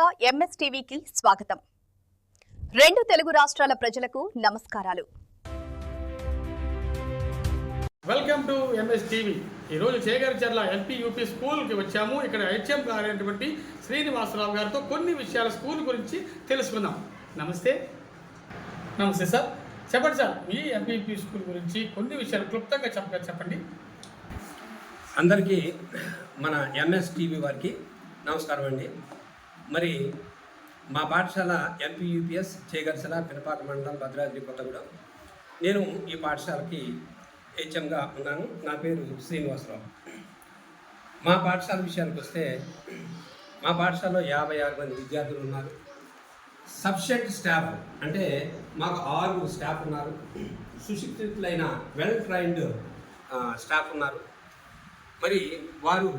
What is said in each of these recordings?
ముందుగా ఎంఎస్ టీవీకి స్వాగతం. రెండు తెలుగు రాష్ట్రాల ప్రజలకు నమస్కారాలు. Welcome to MS TV. ఈరోజు చేగరిచర్ల ఎల్పీ యూపీ స్కూల్కి వచ్చాము. ఇక్కడ హెచ్ఎం గారైనటువంటి శ్రీనివాసరావు గారితో కొన్ని విషయాల స్కూల్ గురించి తెలుసుకుందాం. నమస్తే. నమస్తే సార్. చెప్పండి సార్, మీ ఎల్పీ యూపీ స్కూల్ గురించి కొన్ని విషయాలు క్లుప్తంగా చెప్పండి. అందరికీ మన ఎంఎస్ టీవీ వారికి నమస్కారం అండి. మరి మా పాఠశాల ఎల్పీ యూపీఎస్ చేగరిచర్ల పినపాక మండలం భద్రాద్రి కొత్తగూడెం. నేను ఈ పాఠశాలకి హెచ్ఎంగా ఉన్నాను. నా పేరు శ్రీనివాసరావు. మా పాఠశాల విషయానికి వస్తే మా పాఠశాలలో 56 మంది విద్యార్థులు ఉన్నారు. సఫిషియెంట్ స్టాఫ్ అంటే మాకు 6 స్టాఫ్ ఉన్నారు. సుశిక్షితులైన వెల్ ట్రైన్డ్ స్టాఫ్ ఉన్నారు. మరి వారు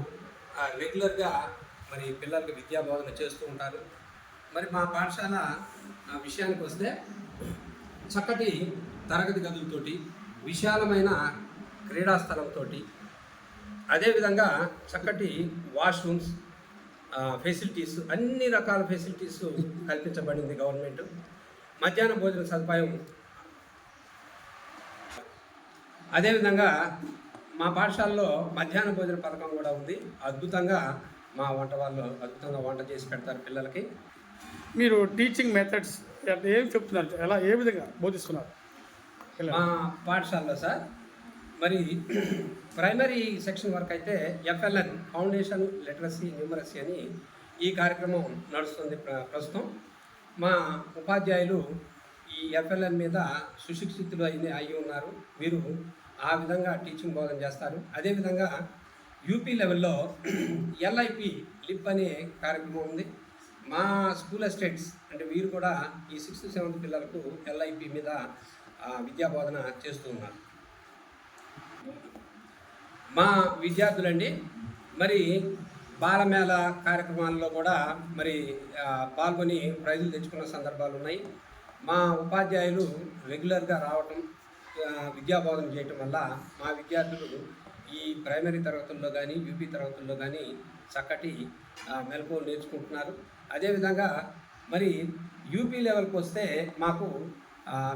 రెగ్యులర్గా మరి పిల్లలకి విద్యా బోధన చేస్తూ ఉంటారు. మరి మా పాఠశాల విషయానికి వస్తే చక్కటి తరగతి గదులతోటి, విశాలమైన క్రీడా స్థలంతో, అదేవిధంగా చక్కటి వాష్రూమ్స్ ఫెసిలిటీస్, అన్ని రకాల ఫెసిలిటీస్ కల్పించబడింది గవర్నమెంట్. మధ్యాహ్న భోజన సదుపాయం. అదేవిధంగా మా పాఠశాలలో మధ్యాహ్న భోజన పథకం కూడా ఉంది. అద్భుతంగా మా వంట వాళ్ళు అద్భుతంగా వంట చేసి పెడతారు పిల్లలకి. మీరు టీచింగ్ మెథడ్స్ ఏం చెప్తున్నారు, ఏ విధంగా బోధిస్తున్నారు మా పాఠశాలలో సార్? మరి ప్రైమరీ సెక్షన్ వరకు అయితే ఎఫ్ఎల్ఎన్ ఫౌండేషన్ లిటరసీ న్యూమరసీ అని ఈ కార్యక్రమం నడుస్తుంది ప్రస్తుతం. మా ఉపాధ్యాయులు ఈ ఎఫ్ఎల్ఎన్ మీద సుశిక్షితులు అయి ఉన్నారు. వీరు ఆ విధంగా టీచింగ్ బోధన చేస్తారు. అదేవిధంగా యూపీ లెవెల్లో ఎల్ఐపి లిప్ అనే కార్యక్రమం ఉంది. మా స్కూల్ అసిస్టెంట్స్ అంటే వీరు కూడా ఈ 6th 7th పిల్లలకు ఎల్ఐపి మీద విద్యా బోధన చేస్తూ ఉన్నారు. మా విద్యార్థులండి మరి బాలమేళ కార్యక్రమాల్లో కూడా మరి పాల్గొని ప్రైజులు తెచ్చుకున్న సందర్భాలు ఉన్నాయి. మా ఉపాధ్యాయులు రెగ్యులర్గా రావటం, విద్యా బోధన చేయటం వల్ల మా విద్యార్థులు ఈ ప్రైమరీ తరగతుల్లో కానీ యూపీ తరగతుల్లో కానీ చక్కటి మెలకువలు నేర్చుకుంటున్నారు. అదేవిధంగా మరి యూపీ లెవెల్కి వస్తే మాకు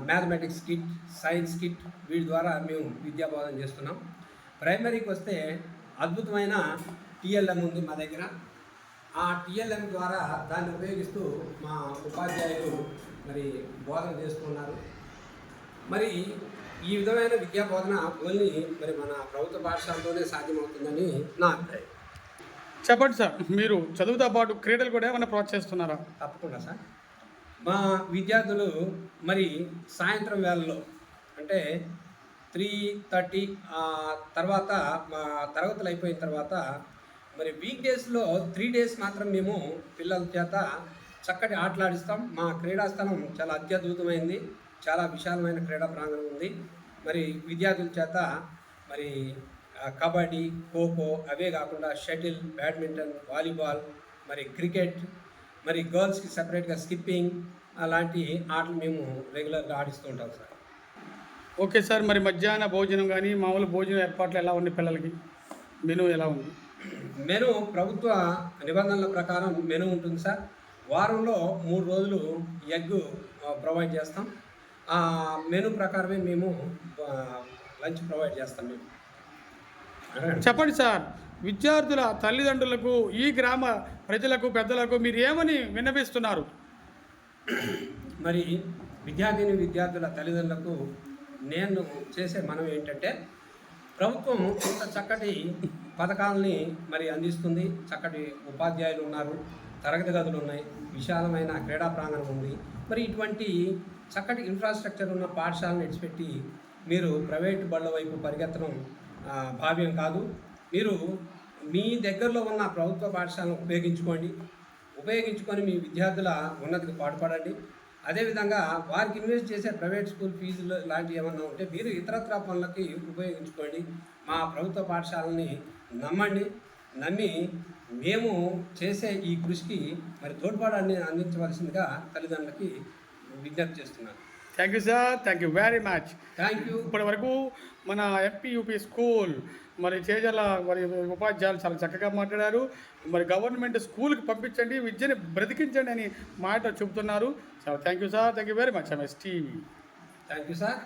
మ్యాథమెటిక్స్ కిట్, సైన్స్ కిట్ వీటి ద్వారా మేము విద్యా బోధన చేస్తున్నాం. ప్రైమరీకి వస్తే అద్భుతమైన టీఎల్ఎం ఉంది మా దగ్గర. ఆ టీఎల్ఎం ద్వారా దాన్ని ఉపయోగిస్తూ మా ఉపాధ్యాయులు మరి బోధన చేస్తున్నారు. మరి ఈ విధమైన విద్యా బోధన ఓన్లీ మరి మన ప్రభుత్వ పాఠశాలలోనే సాధ్యమవుతుందని నా అభిప్రాయం. చెప్పండి సార్, మీరు చదువుతో పాటు క్రీడలు కూడా ఏమైనా ప్రోత్సహిస్తున్నారా? తప్పకుండా సార్. మా విద్యార్థులు మరి సాయంత్రం వేళల్లో అంటే 3:30 తర్వాత మా తరగతులు అయిపోయిన తర్వాత మరి వీక్ డేస్లో 3 days మాత్రం మేము పిల్లల చేత చక్కటి ఆటలాడిస్తాం. మా క్రీడా స్థలం చాలా అత్యద్భుతమైంది. చాలా విశాలమైన క్రీడా ప్రాంగణం ఉంది. మరి విద్యార్థుల చేత మరి కబడ్డీ, ఖోఖో, అవే కాకుండా షటిల్, బ్యాడ్మింటన్, వాలీబాల్, మరి క్రికెట్, మరి గర్ల్స్కి సపరేట్గా స్కిప్పింగ్ అలాంటి ఆటలు మేము రెగ్యులర్గా ఆడిస్తూ ఉంటాం సార్. Okay sir. మరి మధ్యాహ్న భోజనం కానీ మామూలు భోజనం ఏర్పాట్లు ఎలా ఉంది? పిల్లలకి మెనూ ఎలా ఉంది? మెనూ ప్రభుత్వ నిబంధనల ప్రకారం మెనూ ఉంటుంది సార్. వారంలో 3 రోజులు ఎగ్ ప్రొవైడ్ చేస్తాం. ఆ మెనూ ప్రకారమే మేము లంచ్ ప్రొవైడ్ చేస్తాం. మేము చెప్పండి సార్, విద్యార్థుల తల్లిదండ్రులకు, ఈ గ్రామ ప్రజలకు, పెద్దలకు మీరు ఏమని విన్నవిస్తున్నారు? మరి విద్యార్థుల తల్లిదండ్రులకు నేను చేసే మనం ఏంటంటే, ప్రభుత్వం ఇంత చక్కటి పథకాలని మరి అందిస్తుంది. చక్కటి ఉపాధ్యాయులు ఉన్నారు, తరగతి గదులు ఉన్నాయి, విశాలమైన క్రీడా ప్రాంగణం ఉంది. మరి ఇటువంటి చక్కటి ఇన్ఫ్రాస్ట్రక్చర్ ఉన్న పాఠశాలను విడిచిపెట్టి మీరు ప్రైవేటు బళ్ళ వైపు పరిగెత్తడం భావ్యం కాదు. మీరు మీ దగ్గరలో ఉన్న ప్రభుత్వ పాఠశాలను ఉపయోగించుకొని మీ విద్యార్థుల ఉన్నతికి పాటుపడండి. అదేవిధంగా వారికి ఇన్వెస్ట్ చేసే ప్రైవేట్ స్కూల్ ఫీజులు లాంటివి ఏమన్నా ఉంటే మీరు ఇతరత్రా పనులకి ఉపయోగించుకోండి. మా ప్రభుత్వ పాఠశాలని నమ్మి మేము చేసే ఈ కృషికి మరి తోడ్పాటు అందించవలసిందిగా తల్లిదండ్రులకి విజ్ఞప్తి చేస్తున్నాను. Thank you sir, thank you very much. Thank you. ఇప్పటి వరకు మన ఎంపీయూపీ స్కూల్ మరి చేజర్ల మరి ఉపాధ్యాయులు చాలా చక్కగా మాట్లాడారు. మరి గవర్నమెంట్ స్కూల్కి పంపించండి, విద్యని బ్రతికించండి అని మాట చెబుతున్నారు. చాలా thank you sir, thank you very much MS TV. Thank you sir.